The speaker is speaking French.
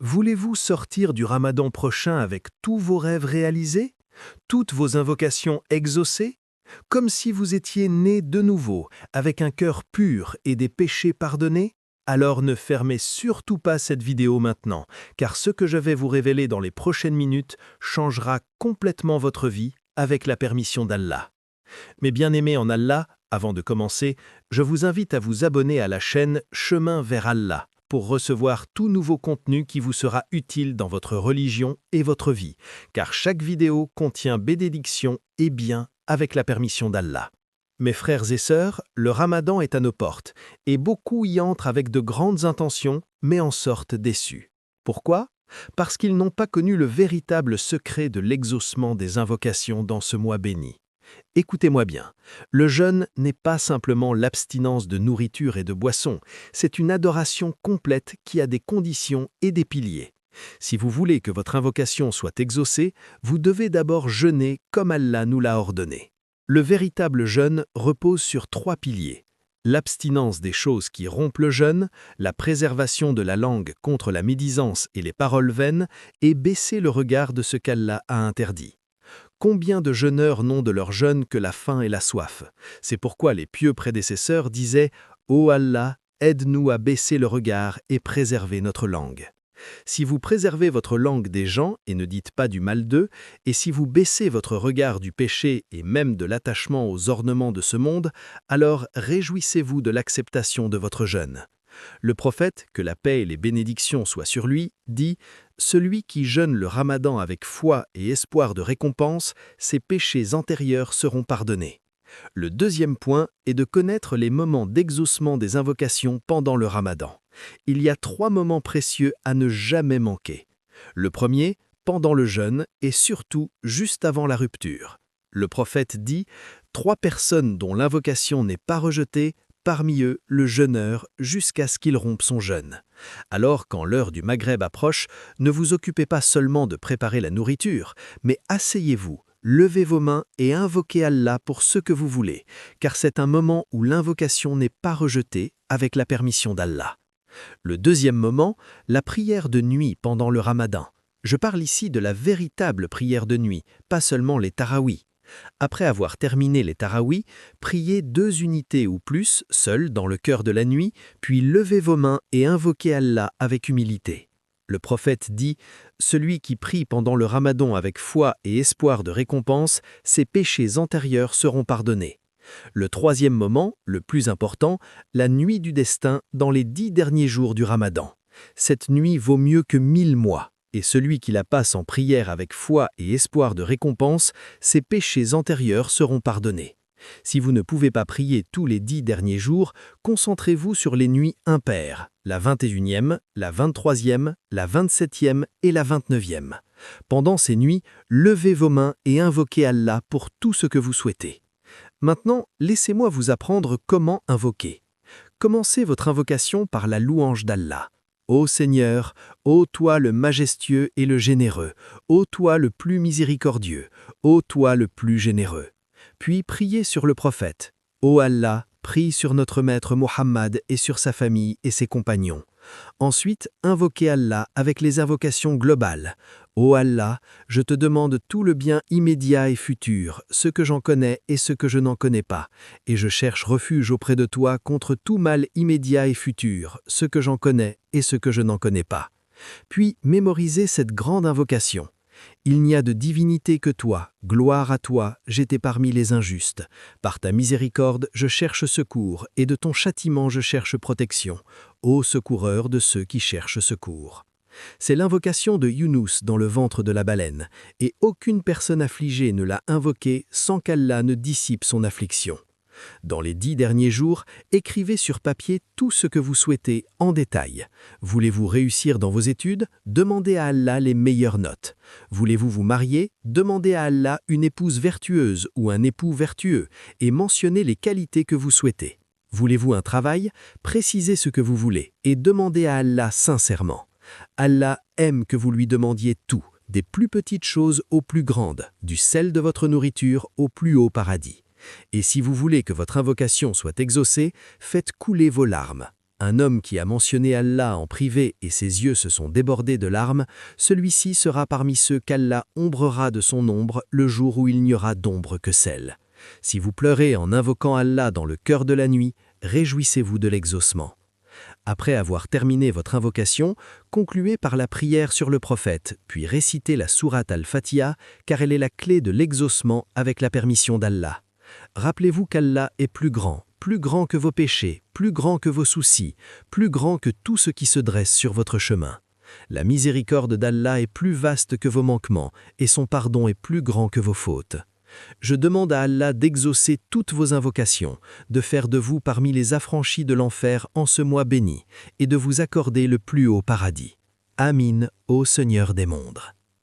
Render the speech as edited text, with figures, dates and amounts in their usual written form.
Voulez-vous sortir du Ramadan prochain avec tous vos rêves réalisés? Toutes vos invocations exaucées? Comme si vous étiez né de nouveau, avec un cœur pur et des péchés pardonnés? Alors ne fermez surtout pas cette vidéo maintenant, car ce que je vais vous révéler dans les prochaines minutes changera complètement votre vie avec la permission d'Allah. Mes bien-aimés en Allah, avant de commencer, je vous invite à vous abonner à la chaîne Chemin vers Allah pour recevoir tout nouveau contenu qui vous sera utile dans votre religion et votre vie, car chaque vidéo contient bénédiction et bien avec la permission d'Allah. Mes frères et sœurs, le Ramadan est à nos portes, et beaucoup y entrent avec de grandes intentions, mais en sortent déçus. Pourquoi? Parce qu'ils n'ont pas connu le véritable secret de l'exaucement des invocations dans ce mois béni. Écoutez-moi bien, le jeûne n'est pas simplement l'abstinence de nourriture et de boissons, c'est une adoration complète qui a des conditions et des piliers. Si vous voulez que votre invocation soit exaucée, vous devez d'abord jeûner comme Allah nous l'a ordonné. Le véritable jeûne repose sur 3 piliers. L'abstinence des choses qui rompent le jeûne, la préservation de la langue contre la médisance et les paroles vaines, et baisser le regard de ce qu'Allah a interdit. Combien de jeûneurs n'ont de leur jeûne que la faim et la soif? C'est pourquoi les pieux prédécesseurs disaient « Ô Allah, aide-nous à baisser le regard et préserver notre langue ». Si vous préservez votre langue des gens et ne dites pas du mal d'eux, et si vous baissez votre regard du péché et même de l'attachement aux ornements de ce monde, alors réjouissez-vous de l'acceptation de votre jeûne. Le prophète, que la paix et les bénédictions soient sur lui, dit « Celui qui jeûne le Ramadan avec foi et espoir de récompense, ses péchés antérieurs seront pardonnés. » Le deuxième point est de connaître les moments d'exaucement des invocations pendant le Ramadan. Il y a 3 moments précieux à ne jamais manquer. Le premier, pendant le jeûne et surtout juste avant la rupture. Le prophète dit « 3 personnes dont l'invocation n'est pas rejetée, parmi eux le jeûneur jusqu'à ce qu'il rompe son jeûne. » Alors, quand l'heure du Maghreb approche, ne vous occupez pas seulement de préparer la nourriture, mais asseyez-vous, levez vos mains et invoquez Allah pour ce que vous voulez, car c'est un moment où l'invocation n'est pas rejetée avec la permission d'Allah. Le deuxième moment, la prière de nuit pendant le Ramadan. Je parle ici de la véritable prière de nuit, pas seulement les tarawih. Après avoir terminé les tarawih, priez 2 unités ou plus, seul dans le cœur de la nuit, puis levez vos mains et invoquez Allah avec humilité. Le prophète dit « Celui qui prie pendant le Ramadan avec foi et espoir de récompense, ses péchés antérieurs seront pardonnés. » Le troisième moment, le plus important, la nuit du destin dans les 10 derniers jours du Ramadan. Cette nuit vaut mieux que 1000 mois. Et celui qui la passe en prière avec foi et espoir de récompense, ses péchés antérieurs seront pardonnés. Si vous ne pouvez pas prier tous les 10 derniers jours, concentrez-vous sur les nuits impaires, la 21e, la 23e, la 27e et la 29e. Pendant ces nuits, levez vos mains et invoquez Allah pour tout ce que vous souhaitez. Maintenant, laissez-moi vous apprendre comment invoquer. Commencez votre invocation par la louange d'Allah. Ô Seigneur, ô toi le majestueux et le généreux, ô toi le plus miséricordieux, ô toi le plus généreux. Puis priez sur le prophète. Ô Allah, prie sur notre maître Mohammed et sur sa famille et ses compagnons. Ensuite, invoquez Allah avec les invocations globales. Ô Allah, je te demande tout le bien immédiat et futur, ce que j'en connais et ce que je n'en connais pas, et je cherche refuge auprès de toi contre tout mal immédiat et futur, ce que j'en connais et ce que je n'en connais pas. Puis mémorisez cette grande invocation. Il n'y a de divinité que toi, gloire à toi, j'étais parmi les injustes. Par ta miséricorde, je cherche secours, et de ton châtiment je cherche protection. Ô secoureur de ceux qui cherchent secours. C'est l'invocation de Younous dans le ventre de la baleine, et aucune personne affligée ne l'a invoquée sans qu'Allah ne dissipe son affliction. Dans les 10 derniers jours, écrivez sur papier tout ce que vous souhaitez en détail. Voulez-vous réussir dans vos études? Demandez à Allah les meilleures notes. Voulez-vous vous marier? Demandez à Allah une épouse vertueuse ou un époux vertueux et mentionnez les qualités que vous souhaitez. Voulez-vous un travail? Précisez ce que vous voulez et demandez à Allah sincèrement. Allah aime que vous lui demandiez tout, des plus petites choses aux plus grandes, du sel de votre nourriture au plus haut paradis. Et si vous voulez que votre invocation soit exaucée, faites couler vos larmes. Un homme qui a mentionné Allah en privé et ses yeux se sont débordés de larmes, celui-ci sera parmi ceux qu'Allah ombrera de son ombre le jour où il n'y aura d'ombre que celle. Si vous pleurez en invoquant Allah dans le cœur de la nuit, réjouissez-vous de l'exaucement. Après avoir terminé votre invocation, concluez par la prière sur le prophète, puis récitez la sourate Al-Fatiha, car elle est la clé de l'exaucement avec la permission d'Allah. Rappelez-vous qu'Allah est plus grand que vos péchés, plus grand que vos soucis, plus grand que tout ce qui se dresse sur votre chemin. La miséricorde d'Allah est plus vaste que vos manquements, et son pardon est plus grand que vos fautes. Je demande à Allah d'exaucer toutes vos invocations, de faire de vous parmi les affranchis de l'enfer en ce mois béni, et de vous accorder le plus haut paradis. Amin, ô Seigneur des mondes.